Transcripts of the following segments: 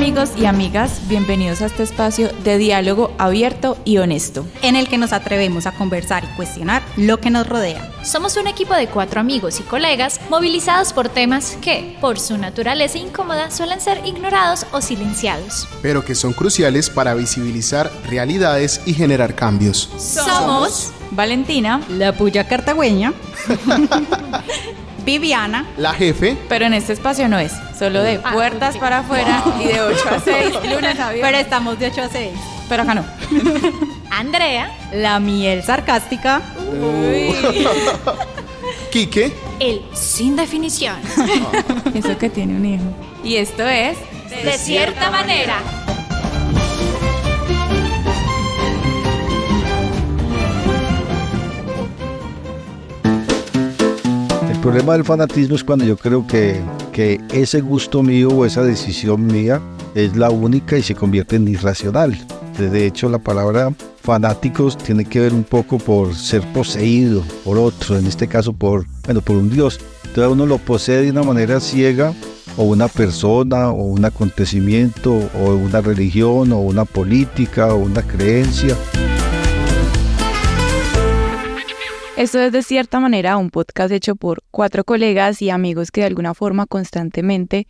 amigos y amigas, bienvenidos a este espacio de diálogo abierto y honesto, en el que nos atrevemos a conversar y cuestionar lo que nos rodea. Somos un equipo de 4 amigos y colegas movilizados por temas que, por su naturaleza incómoda, suelen ser ignorados o silenciados, pero que son cruciales para visibilizar realidades y generar cambios. Somos Valentina, la puya cartagüeña, Viviana, la jefe. Pero en este espacio no es, solo de puertas para afuera y de 8 a 6, lunes a viernes. Pero estamos de 8 a 6. Pero acá no. Andrea, la miel sarcástica. Quique, el sin definición. Eso que tiene un hijo. Y esto es De cierta manera. El problema del fanatismo es cuando yo creo que ese gusto mío o esa decisión mía es la única y se convierte en irracional. De hecho, la palabra fanáticos tiene que ver un poco por ser poseído por otro, en este caso por un Dios. Entonces uno lo posee de una manera ciega, o una persona, o un acontecimiento, o una religión, o una política, o una creencia. Esto es de cierta manera un podcast hecho por 4 colegas y amigos que de alguna forma constantemente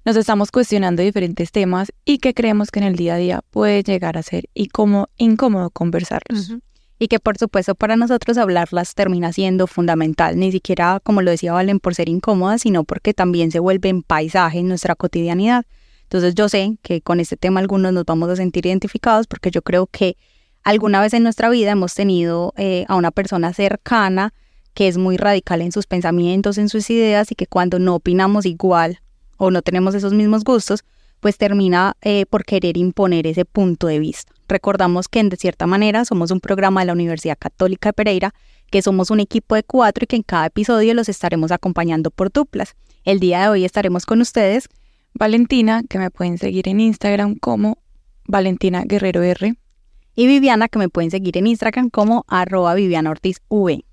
nos estamos cuestionando diferentes temas y que creemos que en el día a día puede llegar a ser incómodo conversarlos. Uh-huh. Y que por supuesto para nosotros hablarlas termina siendo fundamental, ni siquiera como lo decía Valen por ser incómodas, sino porque también se vuelven paisaje en nuestra cotidianidad. Entonces yo sé que con este tema algunos nos vamos a sentir identificados porque yo creo que alguna vez en nuestra vida hemos tenido a una persona cercana que es muy radical en sus pensamientos, en sus ideas, y que cuando no opinamos igual o no tenemos esos mismos gustos, pues termina por querer imponer ese punto de vista. Recordamos que de cierta manera somos un programa de la Universidad Católica de Pereira, que somos un equipo de 4 y que en cada episodio los estaremos acompañando por duplas. El día de hoy estaremos con ustedes Valentina, que me pueden seguir en Instagram como Valentina Guerrero R, y Viviana, que me pueden seguir en Instagram como @VivianaOrtizV.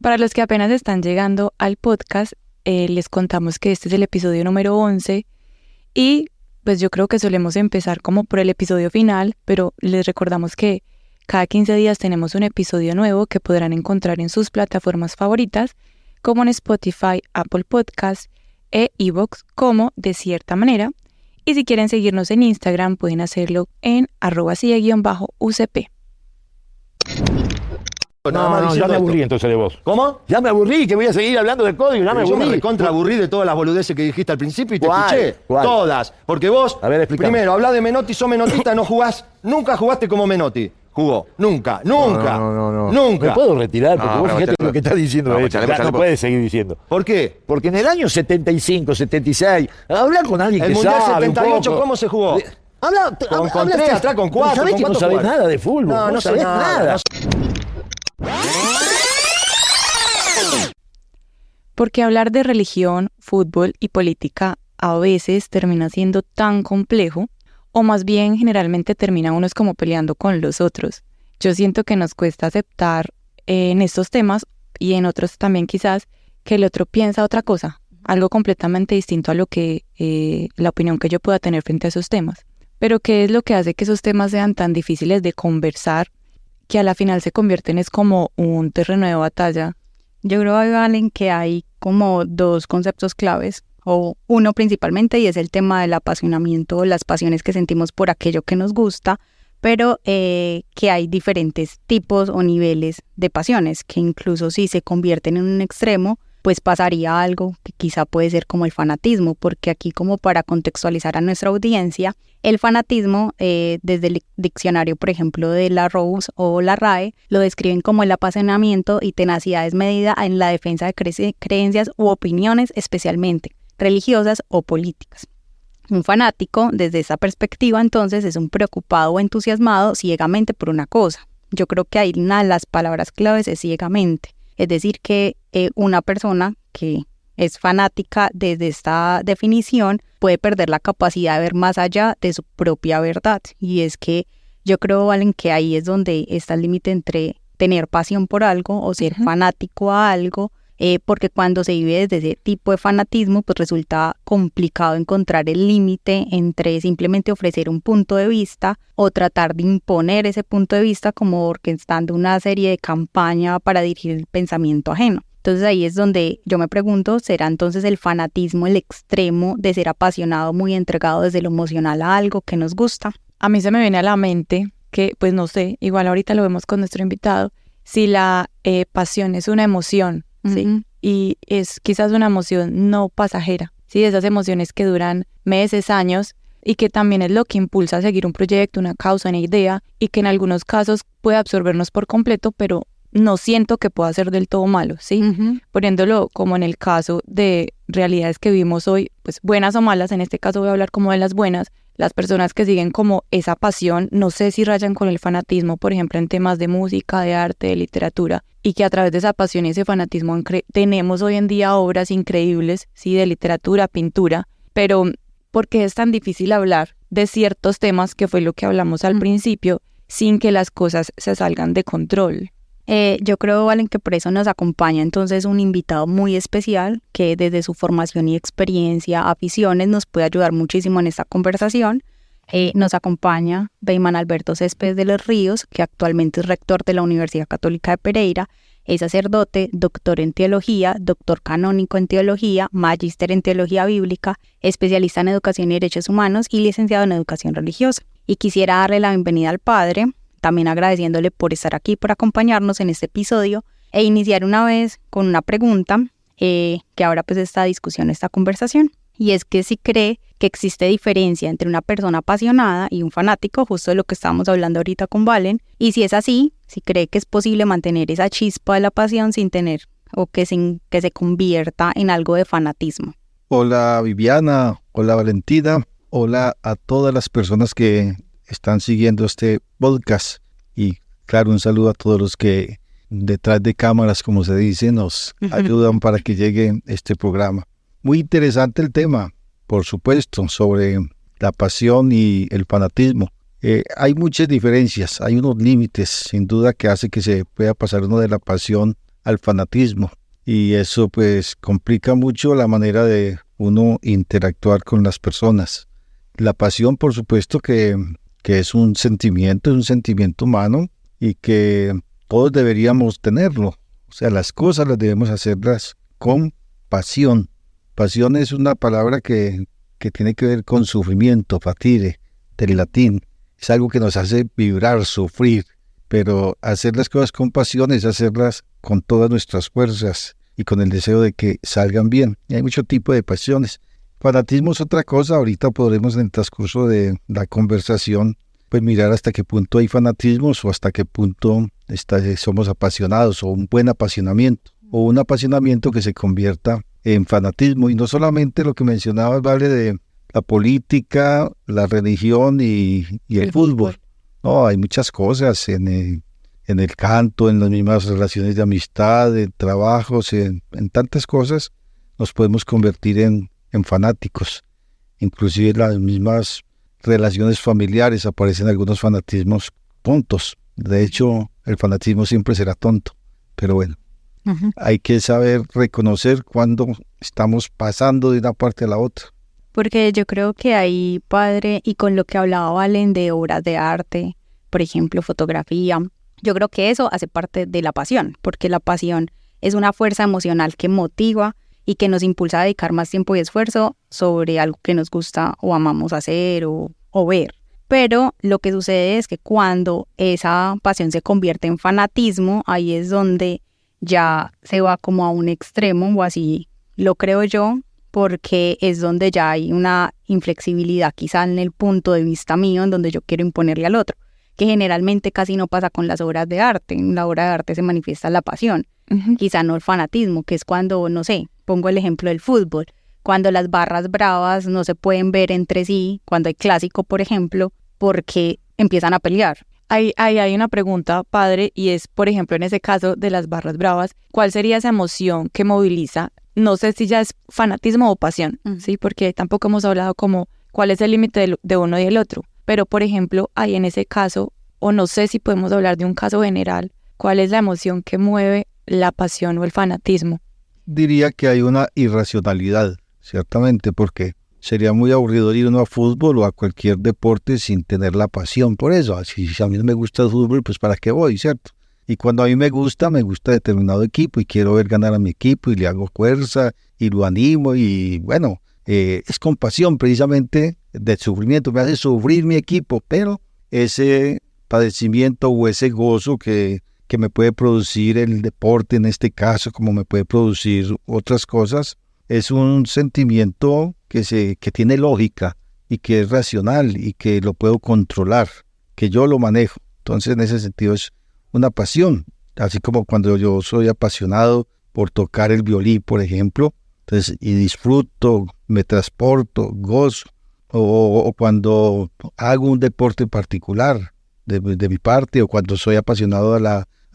Para los que apenas están llegando al podcast, les contamos que este es el episodio número 11 y pues yo creo que solemos empezar como por el episodio final, pero les recordamos que cada 15 días tenemos un episodio nuevo que podrán encontrar en sus plataformas favoritas, como en Spotify, Apple Podcasts e iVoox, como De Cierta Manera. Y si quieren seguirnos en Instagram, pueden hacerlo en @CIE_UCP. No, ya me aburrí entonces de vos. ¿Cómo? Ya me aburrí, que voy a seguir hablando de código, ya me aburrí. Yo me recontra aburrí de todas las boludeces que dijiste al principio y te ¿Cuál? escuché. ¿Cuál? Todas. Porque vos, A ver, explícame. primero, hablás de Menotti, sos menotista, no jugás, nunca jugaste como Menotti. Jugó. Nunca. No. Nunca. ¿Me puedo retirar? Porque No, vos pero fíjate lo que estás diciendo. No, No, chale, no puedes seguir diciendo. ¿Por qué? Porque en el año 75, 76, hablar con alguien El que Mundial sabe 78, un poco. ¿cómo se jugó? Con 3, atrás con 4. Sabés que no sabés nada de fútbol. No sé sabés nada. Porque hablar de religión, fútbol y política a veces termina siendo tan complejo, o más bien generalmente termina unos como peleando con los otros. Yo siento que nos cuesta aceptar en estos temas y en otros también quizás que el otro piensa otra cosa, algo completamente distinto a lo que la opinión que yo pueda tener frente a esos temas. Pero ¿qué es lo que hace que esos temas sean tan difíciles de conversar, que a la final se convierten es como un terreno de batalla? Yo creo, Valen, que hay como 2 conceptos claves, o uno principalmente, y es el tema del apasionamiento, las pasiones que sentimos por aquello que nos gusta, pero que hay diferentes tipos o niveles de pasiones, que incluso si se convierten en un extremo, pues pasaría algo que quizá puede ser como el fanatismo, porque aquí, como para contextualizar a nuestra audiencia, el fanatismo, desde el diccionario, por ejemplo, de la Rose o la RAE, lo describen como el apasionamiento y tenacidad desmedida en la defensa de creencias u opiniones, especialmente religiosas o políticas. Un fanático, desde esa perspectiva, entonces, es un preocupado o entusiasmado ciegamente por una cosa. Yo creo que ahí una de las palabras claves es ciegamente. Es decir, que una persona que es fanática desde esta definición puede perder la capacidad de ver más allá de su propia verdad. Y es que yo creo, Valen, que ahí es donde está el límite entre tener pasión por algo o ser fanático a algo porque cuando se vive desde ese tipo de fanatismo, pues resulta complicado encontrar el límite entre simplemente ofrecer un punto de vista o tratar de imponer ese punto de vista como orquestando una serie de campaña para dirigir el pensamiento ajeno. Entonces ahí es donde yo me pregunto, ¿será entonces el fanatismo el extremo de ser apasionado, muy entregado desde lo emocional a algo que nos gusta? A mí se me viene a la mente que, pues no sé, igual ahorita lo vemos con nuestro invitado, si la pasión es una emoción, ¿sí? Y es quizás una emoción no pasajera, ¿sí? Esas emociones que duran meses, años, y que también es lo que impulsa a seguir un proyecto, una causa, una idea, y que en algunos casos puede absorbernos por completo, pero no siento que pueda ser del todo malo, ¿sí? Poniéndolo como en el caso de realidades que vivimos hoy, pues buenas o malas, en este caso voy a hablar como de las buenas, las personas que siguen como esa pasión, no sé si rayan con el fanatismo, por ejemplo, en temas de música, de arte, de literatura, y que a través de esa pasión y ese fanatismo tenemos hoy en día obras increíbles, ¿sí? De literatura, pintura, pero ¿por qué es tan difícil hablar de ciertos temas, que fue lo que hablamos al principio, sin que las cosas se salgan de control? Yo creo, Valen, que por eso nos acompaña entonces un invitado muy especial que desde su formación y experiencia, aficiones, nos puede ayudar muchísimo en esta conversación. Nos acompaña Beyman Alberto Céspedes de los Ríos, que actualmente es rector de la Universidad Católica de Pereira, es sacerdote, doctor en teología, doctor canónico en teología, magíster en teología bíblica, especialista en educación y derechos humanos y licenciado en educación religiosa. Y quisiera darle la bienvenida al padre, también agradeciéndole por estar aquí, por acompañarnos en este episodio e iniciar una vez con una pregunta que ahora pues esta discusión, esta conversación, y es que si cree que existe diferencia entre una persona apasionada y un fanático, justo de lo que estábamos hablando ahorita con Valen, y si es así, si cree que es posible mantener esa chispa de la pasión sin que se convierta en algo de fanatismo. Hola Viviana, hola Valentina, hola a todas las personas que están siguiendo este podcast y claro, un saludo a todos los que detrás de cámaras, como se dice, nos ayudan para que llegue este programa. Muy interesante el tema, por supuesto, sobre la pasión y el fanatismo. Hay muchas diferencias, hay unos límites, sin duda, que hace que se pueda pasar uno de la pasión al fanatismo. Y eso pues complica mucho la manera de uno interactuar con las personas. La pasión, por supuesto, que es un sentimiento humano y que todos deberíamos tenerlo. O sea, las cosas las debemos hacerlas con pasión. Pasión es una palabra que tiene que ver con sufrimiento, fatire, del latín. Es algo que nos hace vibrar, sufrir, pero hacer las cosas con pasión es hacerlas con todas nuestras fuerzas y con el deseo de que salgan bien. Y hay mucho tipo de pasiones. Fanatismo es otra cosa. Ahorita podremos en el transcurso de la conversación pues mirar hasta qué punto hay fanatismos o hasta qué punto somos apasionados, o un buen apasionamiento o un apasionamiento que se convierta en fanatismo. Y no solamente lo que mencionabas, Vale, de la política, la religión y el fútbol. No, hay muchas cosas en el canto, en las mismas relaciones de amistad, en trabajos, en tantas cosas nos podemos convertir en fanáticos. Inclusive en las mismas relaciones familiares aparecen algunos fanatismos tontos. De hecho, el fanatismo siempre será tonto, pero bueno, hay que saber reconocer cuando estamos pasando de una parte a la otra. Porque yo creo que ahí, padre, y con lo que hablaba Valen de obras de arte, por ejemplo, fotografía, yo creo que eso hace parte de la pasión, porque la pasión es una fuerza emocional que motiva y que nos impulsa a dedicar más tiempo y esfuerzo sobre algo que nos gusta o amamos hacer o ver. Pero lo que sucede es que cuando esa pasión se convierte en fanatismo, ahí es donde ya se va como a un extremo, o así lo creo yo, porque es donde ya hay una inflexibilidad quizá en el punto de vista mío, en donde yo quiero imponerle al otro, que generalmente casi no pasa con las obras de arte. En la obra de arte se manifiesta la pasión, quizá no el fanatismo, que es cuando, no sé, pongo el ejemplo del fútbol, cuando las barras bravas no se pueden ver entre sí, cuando hay clásico, por ejemplo, porque empiezan a pelear. Hay una pregunta, padre, y es, por ejemplo, en ese caso de las barras bravas, ¿cuál sería esa emoción que moviliza? No sé si ya es fanatismo o pasión, ¿sí? Porque tampoco hemos hablado como cuál es el límite de uno y el otro. Pero, por ejemplo, hay en ese caso, o no sé si podemos hablar de un caso general, ¿cuál es la emoción que mueve la pasión o el fanatismo? diría que hay una irracionalidad, ciertamente, porque sería muy aburrido ir uno a fútbol o a cualquier deporte sin tener la pasión por eso. Si a mí no me gusta el fútbol, pues ¿para qué voy, cierto? Y cuando a mí me gusta determinado equipo y quiero ver ganar a mi equipo y le hago fuerza y lo animo y bueno, es con pasión precisamente de sufrimiento, me hace sufrir mi equipo, pero ese padecimiento o ese gozo que me puede producir el deporte en este caso, como me puede producir otras cosas, es un sentimiento que tiene lógica y que es racional y que lo puedo controlar, que yo lo manejo. Entonces en ese sentido es una pasión, así como cuando yo soy apasionado por tocar el violín, por ejemplo, entonces, y disfruto, me transporto, gozo, o cuando hago un deporte particular de mi parte, o cuando soy apasionado a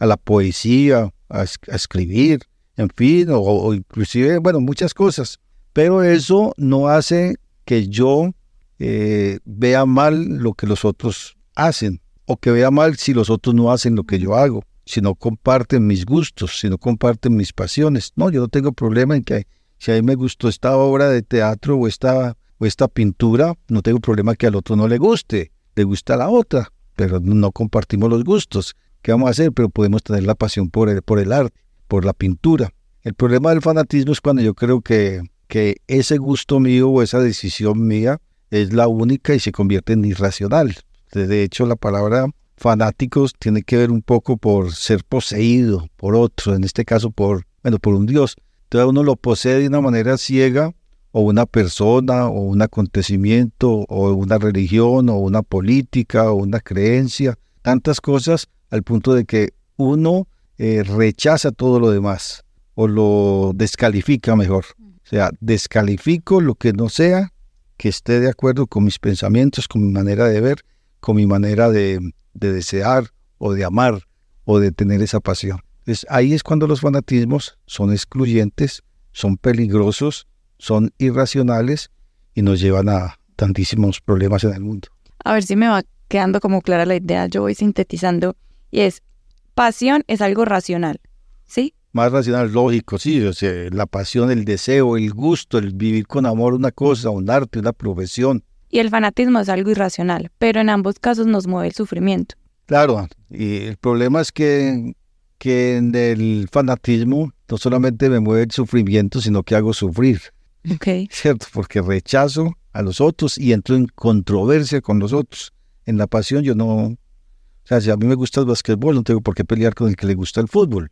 la poesía, a escribir, en fin, o inclusive, bueno, muchas cosas, pero eso no hace que yo vea mal lo que los otros hacen, o que vea mal si los otros no hacen lo que yo hago, si no comparten mis gustos, si no comparten mis pasiones. No, yo no tengo problema en que si a mí me gustó esta obra de teatro o esta pintura, no tengo problema que al otro no le guste, le gusta la otra, pero no compartimos los gustos. ¿Qué vamos a hacer? Pero podemos tener la pasión por el arte, por la pintura. El problema del fanatismo es cuando yo creo que ese gusto mío o esa decisión mía es la única y se convierte en irracional. De hecho, la palabra fanáticos tiene que ver un poco por ser poseído por otro, en este caso por un Dios. Entonces uno lo posee de una manera ciega, o una persona, o un acontecimiento, o una religión, o una política, o una creencia, tantas cosas, al punto de que uno rechaza todo lo demás, o lo descalifica mejor. O sea, descalifico lo que no sea, que esté de acuerdo con mis pensamientos, con mi manera de ver, con mi manera de desear, o de amar, o de tener esa pasión. Entonces, ahí es cuando los fanatismos son excluyentes, son peligrosos, son irracionales y nos llevan a tantísimos problemas en el mundo. A ver si me va quedando como clara la idea, yo voy sintetizando, y es, pasión es algo racional, ¿sí? Más racional, lógico, sí, o sea, la pasión, el deseo, el gusto, el vivir con amor una cosa, un arte, una profesión. Y el fanatismo es algo irracional, pero en ambos casos nos mueve el sufrimiento. Claro, y el problema es que en el fanatismo no solamente me mueve el sufrimiento, sino que hago sufrir. Okay. ¿Cierto? Porque rechazo a los otros y entro en controversia con los otros. En la pasión yo no... O sea, si a mí me gusta el basquetbol, no tengo por qué pelear con el que le gusta el fútbol.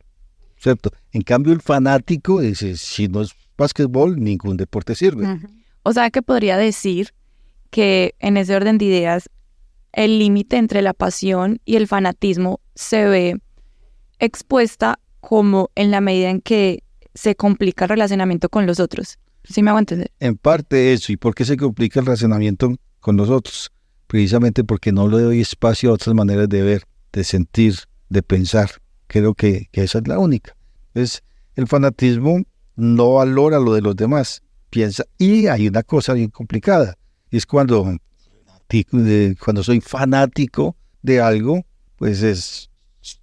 ¿Cierto? En cambio, el fanático dice, si no es basquetbol, ningún deporte sirve. Uh-huh. O sea, que podría decir que en ese orden de ideas, el límite entre la pasión y el fanatismo se ve expuesta como en la medida en que se complica el relacionamiento con los otros. ¿Sí me hago entender? En parte eso. ¿Y por qué se complica el relacionamiento con los otros? Precisamente porque no le doy espacio a otras maneras de ver, de sentir, de pensar. Creo que esa es la única. Entonces, el fanatismo no valora lo de los demás, piensa. Y hay una cosa bien complicada, y es cuando soy fanático de algo, pues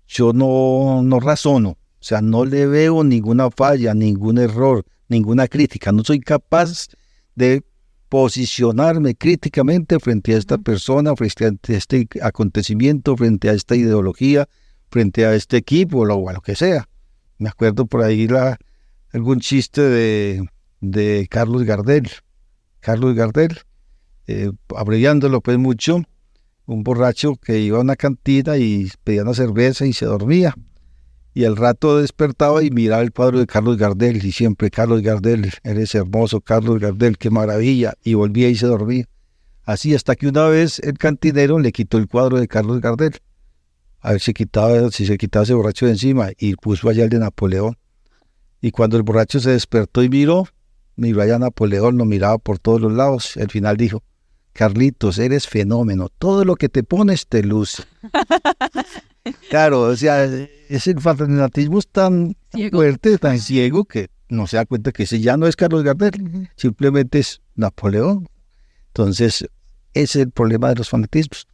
yo no razono, o sea, no le veo ninguna falla, ningún error, ninguna crítica, no soy capaz de posicionarme críticamente frente a esta persona, frente a este acontecimiento, frente a esta ideología, frente a este equipo o a lo que sea. Me acuerdo por ahí algún chiste de Carlos Gardel. Carlos Gardel, abreviándolo pues mucho, un borracho que iba a una cantina y pedía una cerveza y se dormía. Y al rato despertaba y miraba el cuadro de Carlos Gardel y siempre, Carlos Gardel, eres hermoso, Carlos Gardel, qué maravilla, y volvía y se dormía. Así hasta que una vez el cantinero le quitó el cuadro de Carlos Gardel, a ver si se quitaba ese borracho de encima, y puso allá el de Napoleón. Y cuando el borracho se despertó y miró allá a Napoleón, lo miraba por todos los lados. Al final dijo, Carlitos, eres fenómeno, todo lo que te pones te luce. Claro, o sea, ese fanatismo es tan fuerte, tan ciego, que no se da cuenta que ese ya no es Carlos Gardel, simplemente es Napoleón. Entonces, ese es el problema de los fanatismos.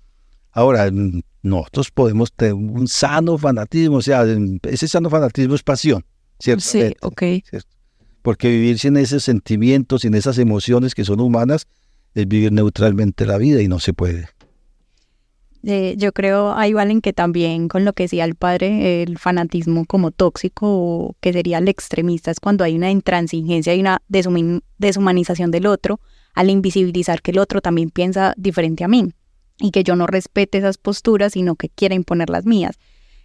Ahora, nosotros podemos tener un sano fanatismo, o sea, ese sano fanatismo es pasión, ¿cierto? Sí, ok. ¿Cierto? porque vivir sin esos sentimientos, sin esas emociones que son humanas, es vivir neutralmente la vida y no se puede. Yo creo, ahí Valen, que también con lo que decía el padre, el fanatismo como tóxico, o que sería el extremista, es cuando hay una intransigencia y una deshumanización del otro, al invisibilizar que el otro también piensa diferente a mí y que yo no respete esas posturas, sino que quiera imponer las mías.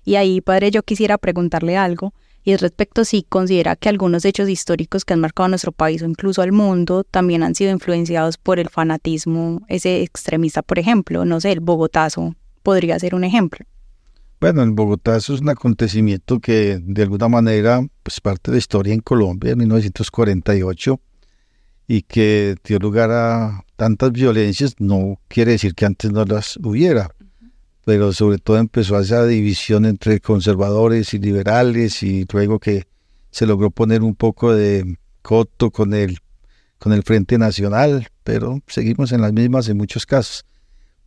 Y ahí, padre, yo quisiera preguntarle algo, y es respecto si considera que algunos hechos históricos que han marcado a nuestro país o incluso al mundo también han sido influenciados por el fanatismo ese extremista. Por ejemplo, no sé, el Bogotazo podría ser un ejemplo. Bueno, el Bogotazo es un acontecimiento que de alguna manera pues parte de la historia en Colombia en 1948 y que dio lugar a tantas violencias. No quiere decir que antes no las hubiera, pero sobre todo empezó esa división entre conservadores y liberales, y luego que se logró poner un poco de coto con el Frente Nacional, pero seguimos en las mismas en muchos casos.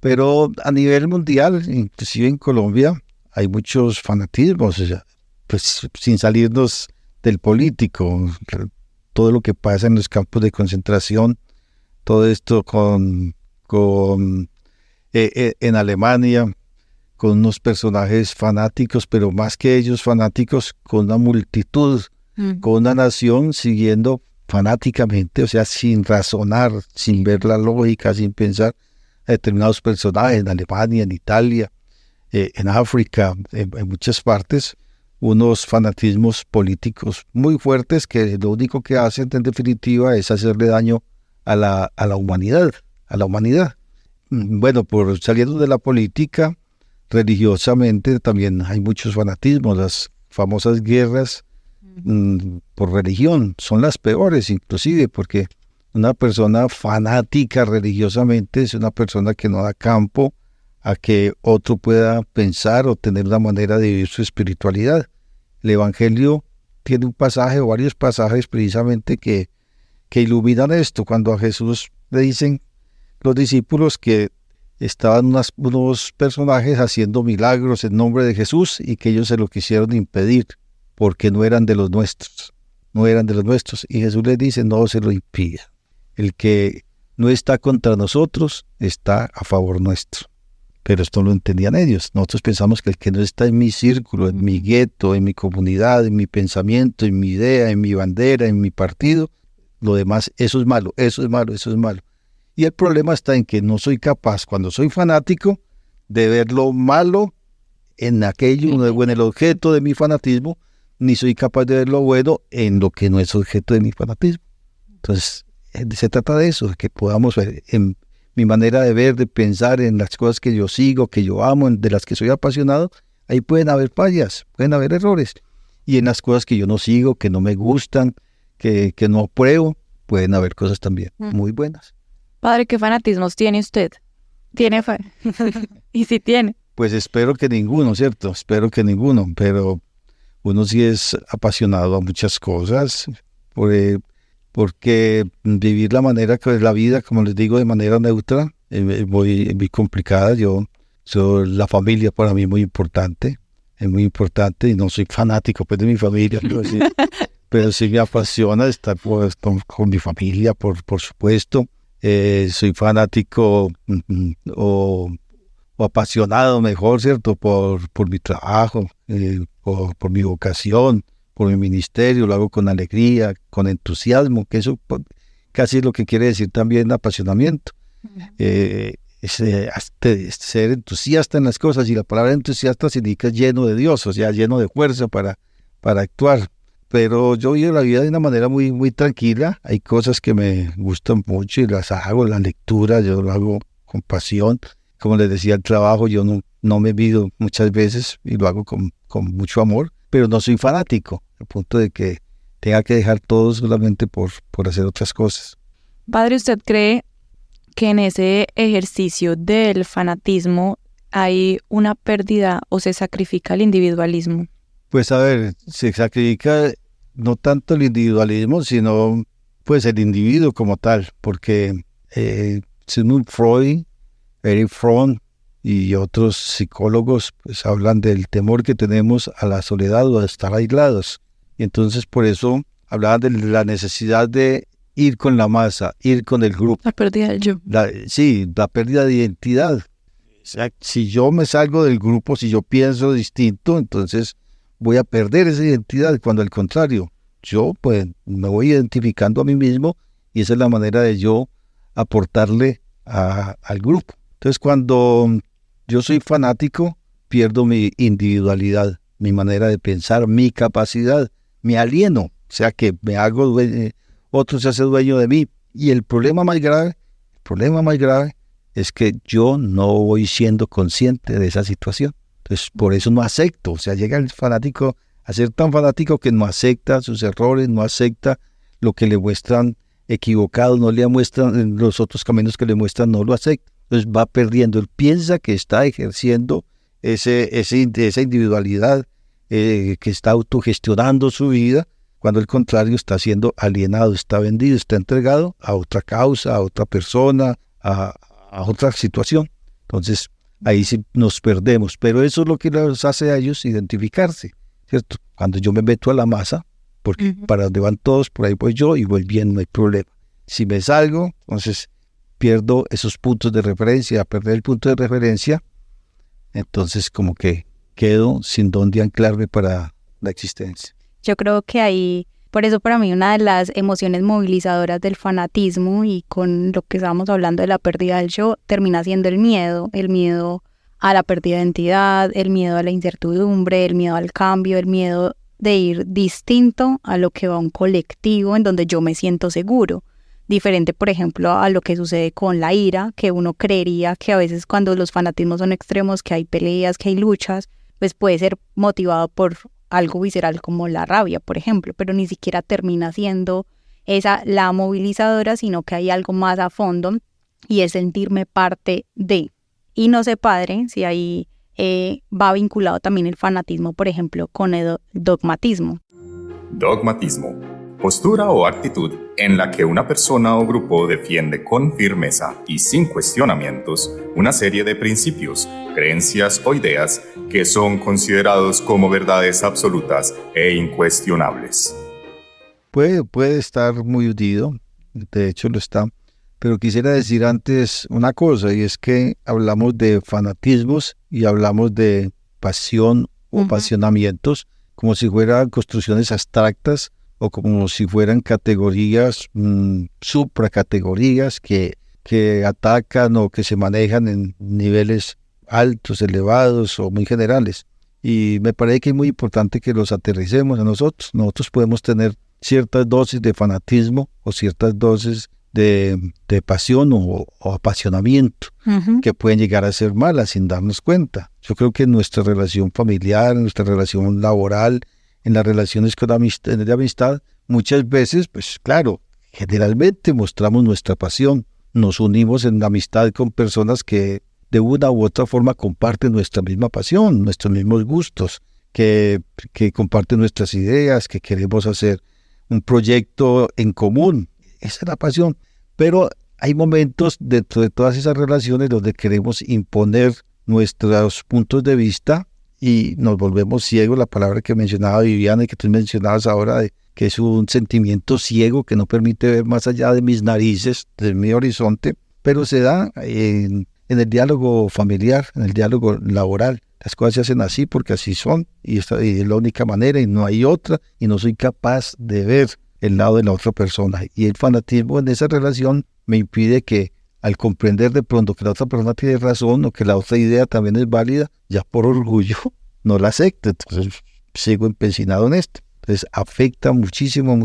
Pero a nivel mundial, inclusive en Colombia, hay muchos fanatismos, o sea, pues sin salirnos del político, todo lo que pasa en los campos de concentración, todo esto en Alemania, con unos personajes fanáticos, pero más que ellos fanáticos, con una multitud, con una nación siguiendo fanáticamente, o sea, sin razonar, sin ver la lógica, sin pensar a determinados personajes en Alemania, en Italia, en África, en muchas partes, unos fanatismos políticos muy fuertes que lo único que hacen en definitiva es hacerle daño a la humanidad, Bueno, por saliendo de la política, religiosamente también hay muchos fanatismos. Las famosas guerras por religión son las peores, inclusive, porque una persona fanática religiosamente es una persona que no da campo a que otro pueda pensar o tener una manera de vivir su espiritualidad. El Evangelio tiene un pasaje o varios pasajes precisamente que iluminan esto. Cuando a Jesús le dicen los discípulos que estaban unos personajes haciendo milagros en nombre de Jesús y que ellos se lo quisieron impedir porque no eran de los nuestros. Y Jesús les dice, no se lo impida. El que no está contra nosotros está a favor nuestro. Pero esto no lo entendían ellos. Nosotros pensamos que el que no está en mi círculo, en mi gueto, en mi comunidad, en mi pensamiento, en mi idea, en mi bandera, en mi partido, lo demás, eso es malo. Y el problema está en que no soy capaz, cuando soy fanático, de ver lo malo en aquello o en el objeto de mi fanatismo, ni soy capaz de ver lo bueno en lo que no es objeto de mi fanatismo. Entonces, se trata de eso, de que podamos ver en mi manera de ver, de pensar, en las cosas que yo sigo, que yo amo, de las que soy apasionado. Ahí pueden haber fallas, pueden haber errores. Y en las cosas que yo no sigo, que no me gustan, que no apruebo, pueden haber cosas también muy buenas. Padre, ¿qué fanatismos tiene usted? ¿Tiene fe? ¿Y si tiene? Pues espero que ninguno, ¿cierto? Pero uno sí es apasionado a muchas cosas, porque vivir la manera que es la vida, como les digo, de manera neutra, es muy complicada. La familia para mí es muy importante, y no soy fanático pues de mi familia, pero sí me apasiona estar con mi familia, por supuesto. Soy fanático o apasionado, mejor, ¿cierto? Por mi trabajo, por mi vocación, por mi ministerio. Lo hago con alegría, con entusiasmo, que eso casi es lo que quiere decir también apasionamiento. Ser entusiasta en las cosas, y la palabra entusiasta significa lleno de Dios, o sea, lleno de fuerza para actuar. Pero yo vivo la vida de una manera muy, muy tranquila. Hay cosas que me gustan mucho y las hago. La lectura, yo lo hago con pasión. Como les decía, el trabajo, yo no me mido muchas veces y lo hago con mucho amor, pero no soy fanático, al punto de que tenga que dejar todo solamente por hacer otras cosas. Padre, ¿usted cree que en ese ejercicio del fanatismo hay una pérdida o se sacrifica el individualismo? Pues a ver, se sacrifica no tanto el sino pues el individuo como tal, porque Sigmund Freud, Erich Fromm y otros psicólogos pues hablan del temor que tenemos a la soledad o a estar aislados. Y entonces por eso hablaban de la necesidad de ir con la masa, ir con el grupo. La pérdida del yo. La pérdida de identidad. O sea, si yo me salgo del grupo, si yo pienso distinto, entonces voy a perder esa identidad, cuando al contrario, yo pues me voy identificando a mí mismo y esa es la manera de yo aportarle al grupo. Entonces cuando yo soy fanático, pierdo mi individualidad, mi manera de pensar, mi capacidad, me alieno, o sea que me hago dueño, otro se hace dueño de mí. Y el problema más grave es que yo no voy siendo consciente de esa situación. Entonces, por eso no acepto. O sea, llega el fanático a ser tan fanático que no acepta sus errores, no acepta lo que le muestran equivocado, no le muestran los otros caminos que le muestran, no lo acepta. Entonces va perdiendo. Él piensa que está ejerciendo esa individualidad, que está autogestionando su vida, cuando al contrario está siendo alienado, está vendido, está entregado a otra causa, a otra persona, a otra situación. Entonces, ahí sí nos perdemos, pero eso es lo que los hace a ellos identificarse, ¿cierto? Cuando yo me meto a la masa, porque para donde van todos, por ahí voy yo y voy bien, no hay problema. Si me salgo, entonces pierdo esos puntos de referencia. A perder el punto de referencia, entonces como que quedo sin dónde anclarme para la existencia. Yo creo que ahí, por eso para mí una de las emociones movilizadoras del fanatismo y con lo que estábamos hablando de la pérdida del yo, termina siendo el miedo a la pérdida de identidad, el miedo a la incertidumbre, el miedo al cambio, el miedo de ir distinto a lo que va un colectivo en donde yo me siento seguro. Diferente, por ejemplo, a lo que sucede con la ira, que uno creería que a veces cuando los fanatismos son extremos, que hay peleas, que hay luchas, pues puede ser motivado por algo visceral como la rabia, por ejemplo, pero ni siquiera termina siendo esa la movilizadora, sino que hay algo más a fondo y es sentirme parte de. Y no sé, padre, si ahí va vinculado también el fanatismo, por ejemplo, con el dogmatismo. Dogmatismo. Postura o actitud en la que una persona o grupo defiende con firmeza y sin cuestionamientos una serie de principios, creencias o ideas que son considerados como verdades absolutas e incuestionables. Puede estar muy unido, de hecho lo está, pero quisiera decir antes una cosa, y es que hablamos de fanatismos y hablamos de pasión o apasionamientos como si fueran construcciones abstractas o como si fueran categorías, supracategorías que atacan o que se manejan en niveles altos, elevados o muy generales. Y me parece que es muy importante que los aterricemos a nosotros. Nosotros podemos tener ciertas dosis de fanatismo o ciertas dosis de pasión o apasionamiento que pueden llegar a ser malas sin darnos cuenta. Yo creo que en nuestra relación familiar, en nuestra relación laboral, en las relaciones de amistad, muchas veces, pues claro, generalmente mostramos nuestra pasión, nos unimos en amistad con personas que de una u otra forma comparten nuestra misma pasión, nuestros mismos gustos, que comparten nuestras ideas, que queremos hacer un proyecto en común. Esa es la pasión. Pero hay momentos dentro de todas esas relaciones donde queremos imponer nuestros puntos de vista y nos volvemos ciegos, la palabra que mencionaba Viviana y que tú mencionabas ahora, que es un sentimiento ciego que no permite ver más allá de mis narices, de mi horizonte, pero se da en el diálogo familiar, en el diálogo laboral. Las cosas se hacen así porque así son y es la única manera y no hay otra y no soy capaz de ver el lado de la otra persona. Y el fanatismo en esa relación me impide que al comprender de pronto que la otra persona tiene razón o que la otra idea también es válida, ya por orgullo no la acepto, entonces sigo empecinado en esto. Entonces afecta muchísimo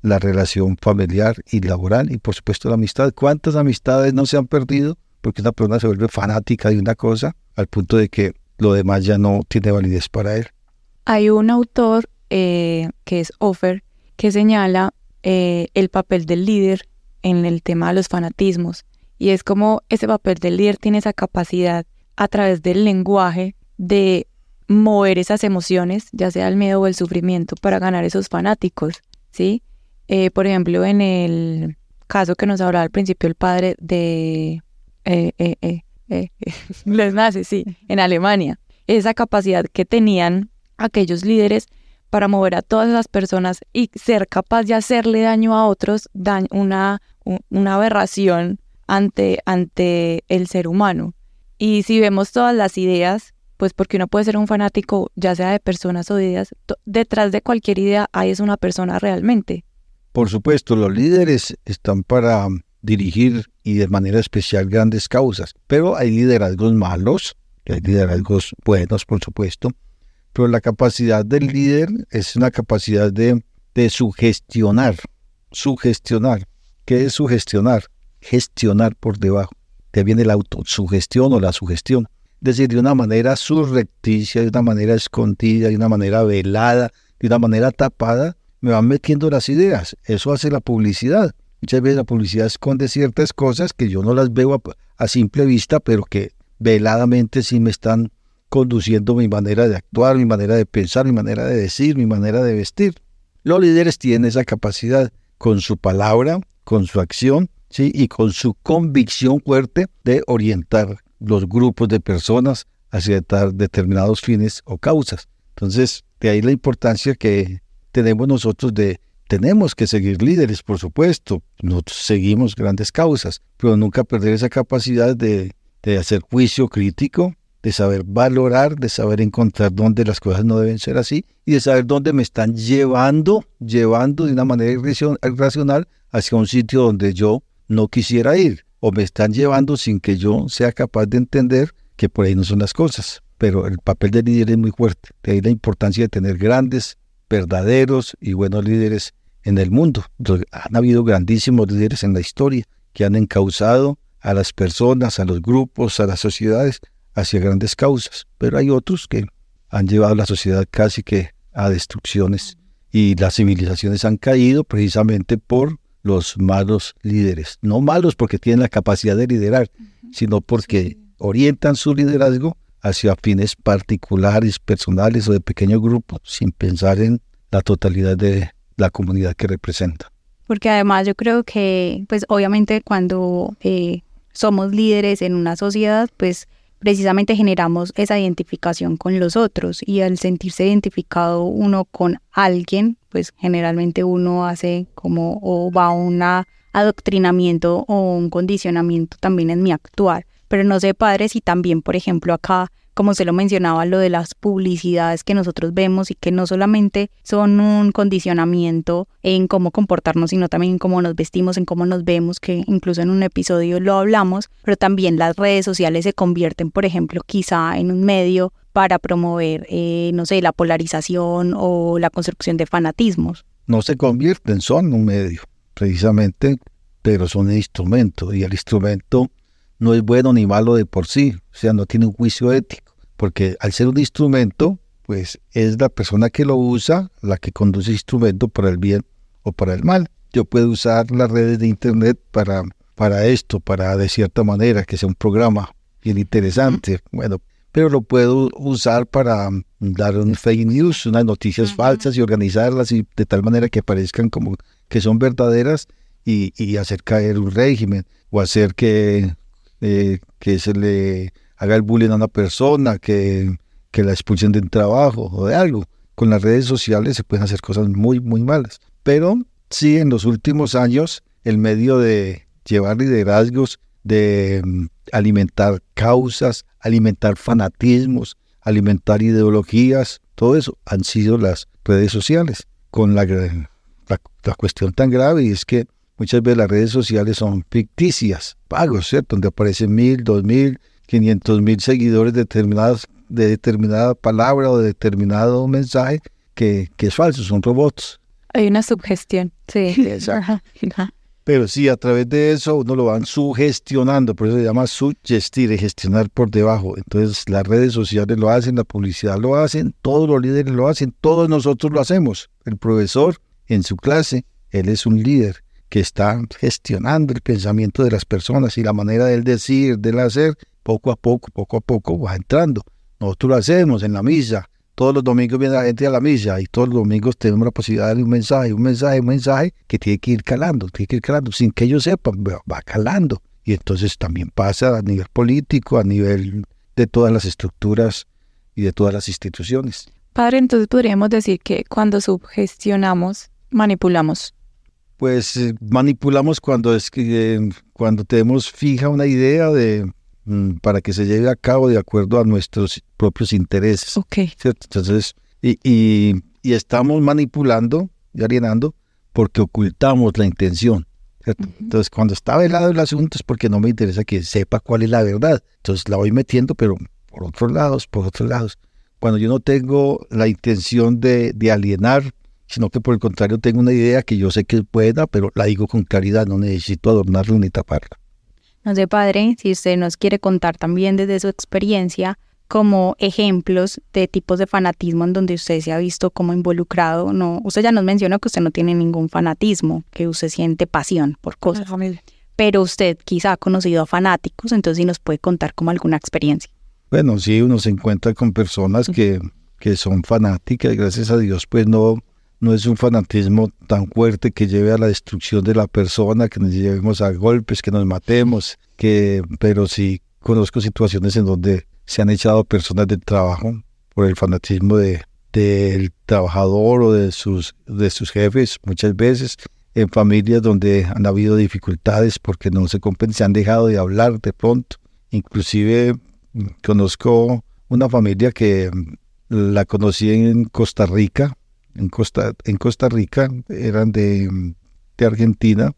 la relación familiar y laboral y por supuesto la amistad. ¿Cuántas amistades no se han perdido porque una persona se vuelve fanática de una cosa al punto de que lo demás ya no tiene validez para él? Hay un autor que es Offer que señala el papel del líder en el tema de los fanatismos. Y es como ese papel del líder tiene esa capacidad a través del lenguaje de mover esas emociones, ya sea el miedo o el sufrimiento, para ganar esos fanáticos, ¿sí? Por ejemplo, en el caso que nos hablaba al principio el padre de los nazis, sí, en Alemania. Esa capacidad que tenían aquellos líderes para mover a todas las personas y ser capaz de hacerle daño a otros, una aberración ante el ser humano. Y si vemos todas las ideas, pues porque uno puede ser un fanático, ya sea de personas o de ideas, detrás de cualquier idea hay es una persona realmente. Por supuesto, los líderes están para dirigir y de manera especial grandes causas, pero hay liderazgos malos, hay liderazgos buenos, por supuesto, pero la capacidad del líder es una capacidad de sugestionar. ¿Qué es sugestionar? Gestionar por debajo. De ahí viene la autosugestión o la sugestión. Es decir, de una manera surrepticia, de una manera escondida, de una manera velada, de una manera tapada, me van metiendo las ideas. Eso hace la publicidad. Muchas veces la publicidad esconde ciertas cosas que yo no las veo a simple vista, pero que veladamente sí me están conduciendo mi manera de actuar, mi manera de pensar, mi manera de decir, mi manera de vestir. Los líderes tienen esa capacidad con su palabra, con su acción, ¿sí? Y con su convicción fuerte de orientar los grupos de personas hacia determinados fines o causas. Entonces, de ahí la importancia que tenemos nosotros tenemos que seguir líderes, por supuesto. Nosotros seguimos grandes causas, pero nunca perder esa capacidad de hacer juicio crítico, de saber valorar, de saber encontrar dónde las cosas no deben ser así y de saber dónde me están llevando de una manera irracional hacia un sitio donde yo no quisiera ir, o me están llevando sin que yo sea capaz de entender que por ahí no son las cosas. Pero el papel del líder es muy fuerte, de ahí la importancia de tener grandes, verdaderos y buenos líderes en el mundo. Entonces, han habido grandísimos líderes en la historia que han encauzado a las personas, a los grupos, a las sociedades hacia grandes causas, pero hay otros que han llevado a la sociedad casi que a destrucciones y las civilizaciones han caído precisamente por los malos líderes. No malos porque tienen la capacidad de liderar, sino porque orientan su liderazgo hacia fines particulares, personales o de pequeños grupos, sin pensar en la totalidad de la comunidad que representa. Porque además yo creo que, pues obviamente cuando somos líderes en una sociedad, pues precisamente generamos esa identificación con los otros, y al sentirse identificado uno con alguien, pues generalmente uno hace como o va a un adoctrinamiento o un condicionamiento también en mi actuar. Pero no sé, padre, si también, por ejemplo, acá, como se lo mencionaba, lo de las publicidades que nosotros vemos y que no solamente son un condicionamiento en cómo comportarnos, sino también en cómo nos vestimos, en cómo nos vemos, que incluso en un episodio lo hablamos, pero también las redes sociales se convierten, por ejemplo, quizá en un medio para promover, no sé, la polarización o la construcción de fanatismos. No se convierten, son un medio, precisamente, pero son un instrumento, y el instrumento no es bueno ni malo de por sí, o sea, no tiene un juicio ético, porque al ser un instrumento, pues es la persona que lo usa la que conduce el instrumento para el bien o para el mal. Yo puedo usar las redes de internet para esto, para de cierta manera que sea un programa bien interesante, bueno, pero lo puedo usar para dar un fake news, unas noticias falsas y organizarlas y de tal manera que parezcan como que son verdaderas y hacer caer un régimen o hacer que se le haga el bullying a una persona, que la expulsen de un trabajo o de algo. Con las redes sociales se pueden hacer cosas muy, muy malas. Pero sí, en los últimos años, el medio de llevar liderazgos, de alimentar causas, alimentar fanatismos, alimentar ideologías, todo eso han sido las redes sociales. Con la cuestión tan grave, y es que muchas veces las redes sociales son ficticias, pagos, ¿cierto? Donde aparecen 1,000, 2,000, 500,000 seguidores de determinada palabra o de determinado mensaje que es falso, son robots. Hay una sugestión. Sí. Exacto. Pero sí, a través de eso uno lo van sugestionando, por eso se llama sugestir, gestionar por debajo. Entonces las redes sociales lo hacen, la publicidad lo hacen, todos los líderes lo hacen, todos nosotros lo hacemos. El profesor en su clase, él es un líder que está gestionando el pensamiento de las personas y la manera del decir, del hacer, poco a poco va entrando. Nosotros lo hacemos en la misa. Todos los domingos viene la gente a la misa y todos los domingos tenemos la posibilidad de darle un mensaje que tiene que ir calando, sin que ellos sepan, va calando. Y entonces también pasa a nivel político, a nivel de todas las estructuras y de todas las instituciones. Padre, entonces podríamos decir que cuando sugestionamos, manipulamos. Pues manipulamos cuando tenemos fija una idea para que se lleve a cabo de acuerdo a nuestros propios intereses. Ok. ¿Cierto? Entonces, y estamos manipulando y alienando porque ocultamos la intención. ¿Cierto? Entonces, cuando está velado el asunto es porque no me interesa que sepa cuál es la verdad. Entonces la voy metiendo, pero por otros lados. Cuando yo no tengo la intención de alienar, sino que por el contrario tengo una idea que yo sé que es buena, pero la digo con claridad, no necesito adornarla ni taparla. No sé, padre, si usted nos quiere contar también desde su experiencia como ejemplos de tipos de fanatismo en donde usted se ha visto como involucrado. No, usted ya nos mencionó que usted no tiene ningún fanatismo, que usted siente pasión por cosas. Pero usted quizá ha conocido a fanáticos, entonces sí nos puede contar como alguna experiencia. Bueno, sí, uno se encuentra con personas que son fanáticas, gracias a Dios, pues no es un fanatismo tan fuerte que lleve a la destrucción de la persona, que nos llevemos a golpes, que nos matemos, pero sí conozco situaciones en donde se han echado personas del trabajo por el fanatismo del trabajador o de sus jefes, muchas veces en familias donde han habido dificultades porque no se han dejado de hablar de pronto. Inclusive conozco una familia que la conocí en Costa Rica. En Costa Rica eran de Argentina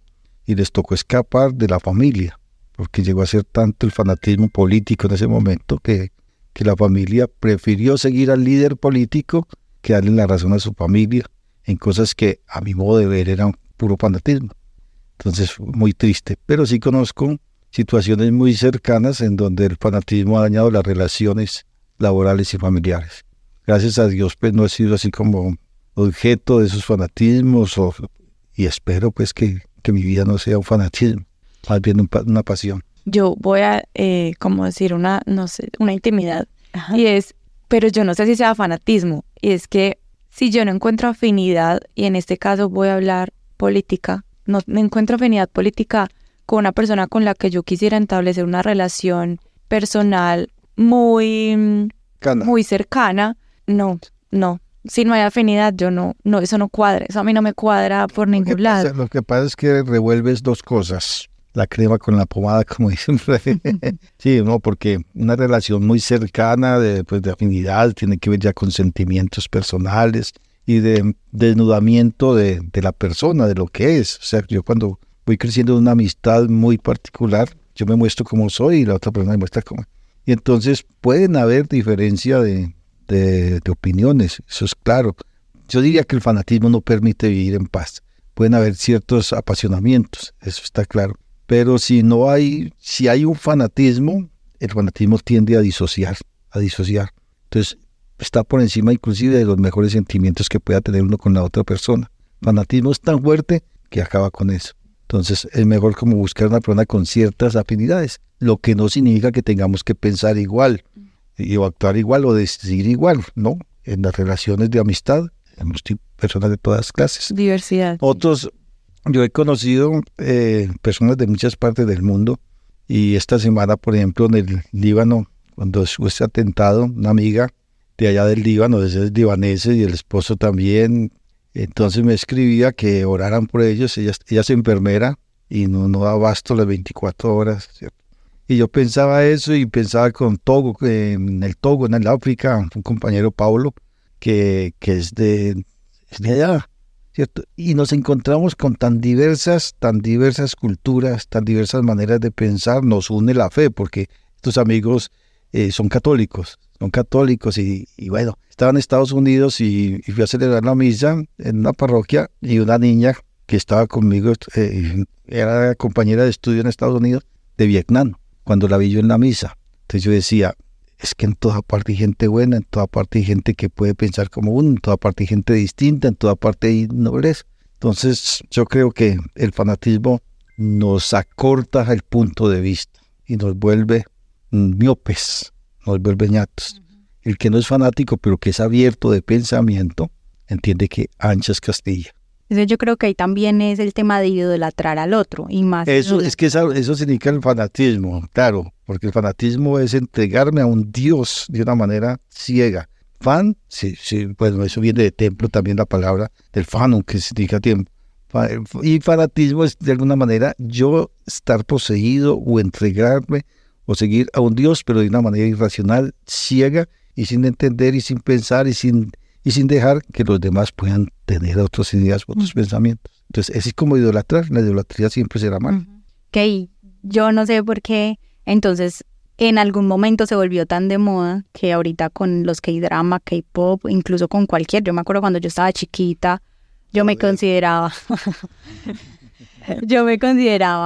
y les tocó escapar de la familia porque llegó a ser tanto el fanatismo político en ese momento que la familia prefirió seguir al líder político que darle la razón a su familia en cosas que a mi modo de ver eran puro fanatismo. Entonces, muy triste. Pero sí conozco situaciones muy cercanas en donde el fanatismo ha dañado las relaciones laborales y familiares. Gracias a Dios, pues no he sido así como objeto de esos fanatismos y espero pues que mi vida no sea un fanatismo, más bien una pasión. Yo voy a, como decir, una intimidad. Ajá. Pero yo no sé si sea fanatismo, y es que si yo no encuentro afinidad, y en este caso voy a hablar política, no encuentro afinidad política con una persona con la que yo quisiera establecer una relación personal muy cercana, no. Si no hay afinidad, eso no cuadra, eso a mí no me cuadra por ningún lado. Lo que pasa es que revuelves dos cosas, la crema con la pomada, como dicen. Sí, no, porque una relación muy cercana de afinidad tiene que ver ya con sentimientos personales y de desnudamiento de la persona, de lo que es. O sea, yo cuando voy creciendo en una amistad muy particular, yo me muestro como soy y la otra persona me muestra como. Y entonces pueden haber diferencia de opiniones, eso es claro. Yo diría que el fanatismo no permite vivir en paz. Pueden haber ciertos apasionamientos, eso está claro. Pero si hay un fanatismo, el fanatismo tiende a disociar. Entonces, está por encima inclusive de los mejores sentimientos que pueda tener uno con la otra persona. El fanatismo es tan fuerte que acaba con eso. Entonces, es mejor como buscar una persona con ciertas afinidades, lo que no significa que tengamos que pensar igual, o actuar igual o decidir igual, ¿no? En las relaciones de amistad, hemos personas de todas clases. Diversidad. Yo he conocido personas de muchas partes del mundo y esta semana, por ejemplo, en el Líbano, cuando hubo este atentado, una amiga de allá del Líbano, de esos libaneses y el esposo también, entonces me escribía que oraran por ellos. Ella es enfermera y no da abasto las 24 horas, ¿cierto? Y yo pensaba eso y pensaba con Togo, en el África, un compañero Paulo, que es de allá, ¿cierto? Y nos encontramos con tan diversas culturas, tan diversas maneras de pensar. Nos une la fe, porque estos amigos son católicos y bueno, estaba en Estados Unidos y fui a celebrar la misa en una parroquia y una niña que estaba conmigo era compañera de estudio en Estados Unidos de Vietnam, cuando la vi yo en la misa. Entonces yo decía, es que en toda parte hay gente buena, en toda parte hay gente que puede pensar como uno, en toda parte hay gente distinta, en toda parte hay nobleza. Entonces yo creo que el fanatismo nos acorta el punto de vista y nos vuelve miopes, nos vuelve ñatos. El que no es fanático, pero que es abierto de pensamiento, entiende que ancha es Castilla. Entonces yo creo que ahí también es el tema de idolatrar al otro y más. Eso significa el fanatismo, claro, porque el fanatismo es entregarme a un Dios de una manera ciega. El Fan, sí, bueno, eso viene de templo también la palabra del fanum, que significa tiempo. Y fanatismo es de alguna manera yo estar poseído o entregarme o seguir a un Dios, pero de una manera irracional, ciega y sin entender y sin pensar y sin dejar que los demás puedan tener otras ideas, otros pensamientos. Entonces, es como idolatrar. La idolatría siempre será mal. Ok, yo no sé por qué, entonces, en algún momento se volvió tan de moda que ahorita con los K-drama, K-pop, incluso con cualquier, yo me acuerdo cuando yo estaba chiquita, yo me consideraba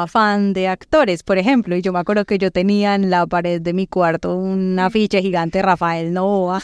fan de actores, por ejemplo, y yo me acuerdo que yo tenía en la pared de mi cuarto un afiche gigante de Rafael Nova.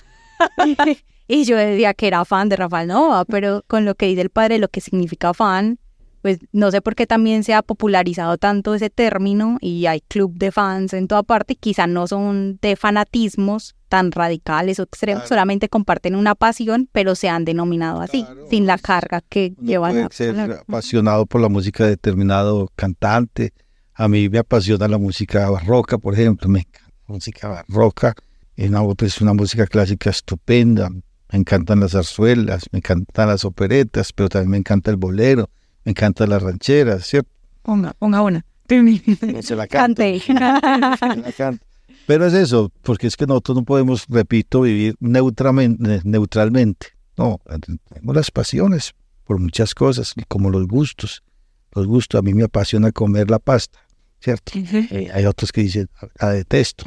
Y yo decía que era fan de Rafael Nova, pero con lo que dice el padre, lo que significa fan, pues no sé por qué también se ha popularizado tanto ese término y hay club de fans en toda parte, quizá no son de fanatismos tan radicales o extremos, solamente comparten una pasión, pero se han denominado así, sin la carga que llevan. Puede ser apasionado por la música de determinado cantante. A mí me apasiona la música barroca, por ejemplo, me encanta la música barroca, es una música clásica estupenda, me encantan las zarzuelas, me encantan las operetas, pero también me encanta el bolero, me encantan las rancheras, ¿cierto? Ponga una. Se la cante. Pero es eso, porque es que nosotros no podemos, repito, vivir neutralmente. No, tenemos las pasiones por muchas cosas, como los gustos. Los gustos, a mí me apasiona comer la pasta, ¿cierto? Hay otros que dicen, la detesto.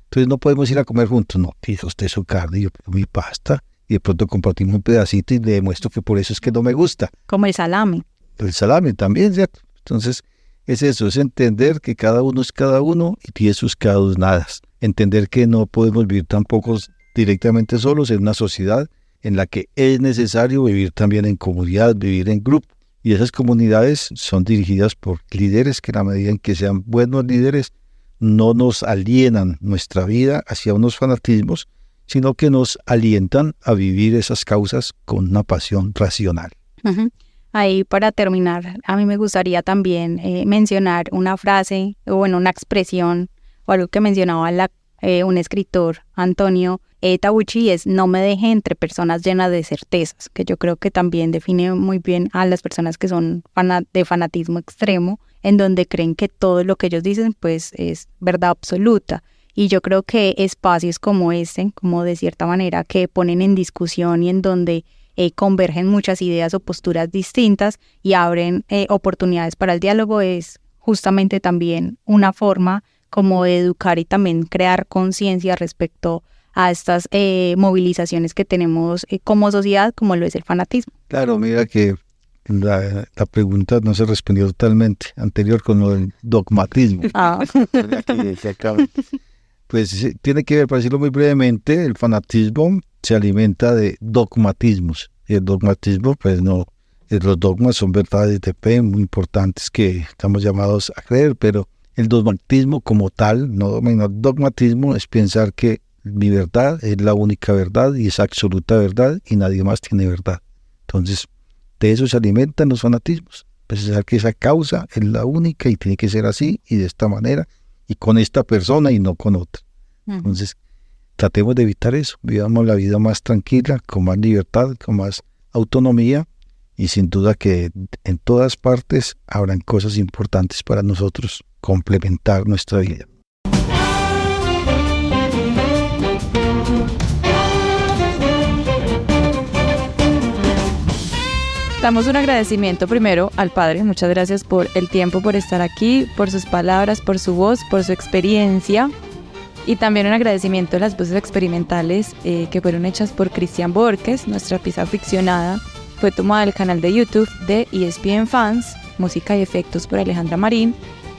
Entonces no podemos ir a comer juntos. No, fija usted su carne, yo mi pasta, y de pronto compartimos un pedacito y le demuestro que por eso es que no me gusta. Como el salami. El salami también, ¿cierto? Entonces, es eso, es entender que cada uno es cada uno y tiene sus cadunadas. Entender que no podemos vivir tampoco directamente solos en una sociedad en la que es necesario vivir también en comunidad, vivir en grupo. Y esas comunidades son dirigidas por líderes que, en la medida en que sean buenos líderes, no nos alienan nuestra vida hacia unos fanatismos, sino que nos alientan a vivir esas causas con una pasión racional. Ahí, para terminar, a mí me gustaría también mencionar una frase, o bueno, una expresión, o algo que mencionaba un escritor, Antonio Tabucchi, es: no me deje entre personas llenas de certezas, que yo creo que también define muy bien a las personas que son de fanatismo extremo, en donde creen que todo lo que ellos dicen pues es verdad absoluta. Y yo creo que espacios como este, como de cierta manera, que ponen en discusión y en donde convergen muchas ideas o posturas distintas y abren oportunidades para el diálogo, es justamente también una forma como de educar y también crear conciencia respecto a estas movilizaciones que tenemos como sociedad, como lo es el fanatismo. Claro, mira que la pregunta no se respondió totalmente anterior con lo del dogmatismo. Pues tiene que ver, para decirlo muy brevemente, el fanatismo se alimenta de dogmatismos. Y el dogmatismo, pues no, los dogmas son verdades de fe muy importantes que estamos llamados a creer, pero el dogmatismo como tal, no dogmatismo es pensar que mi verdad es la única verdad y es absoluta verdad y nadie más tiene verdad. Entonces, de eso se alimentan los fanatismos. Pensar que esa causa es la única y tiene que ser así y de esta manera y con esta persona y no con otra. Entonces, tratemos de evitar eso, vivamos la vida más tranquila, con más libertad, con más autonomía y sin duda que en todas partes habrán cosas importantes para nosotros complementar nuestra vida. Damos un agradecimiento primero al Padre, muchas gracias por el tiempo, por estar aquí, por sus palabras, por su voz, por su experiencia. Y también un agradecimiento a las voces experimentales que fueron hechas por Cristian Borges. Nuestra pieza ficcionada fue tomada del canal de YouTube de ESPN Fans, música y efectos por Alejandra Marín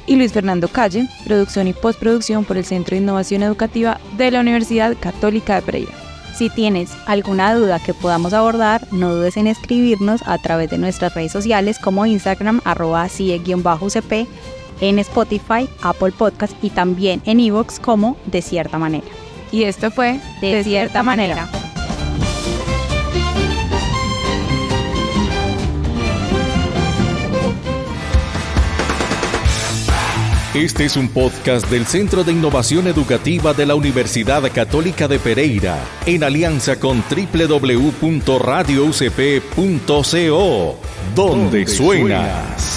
y Luis Fernando Calle, producción y postproducción por el Centro de Innovación Educativa de la Universidad Católica de Pereira. Si tienes alguna duda que podamos abordar, no dudes en escribirnos a través de nuestras redes sociales como Instagram @CIE_UCP, en Spotify, Apple Podcast y también en iVoox como De Cierta Manera. Y esto fue De Cierta Manera. Este es un podcast del Centro de Innovación Educativa de la Universidad Católica de Pereira, en alianza con www.radioucp.co, donde suenas.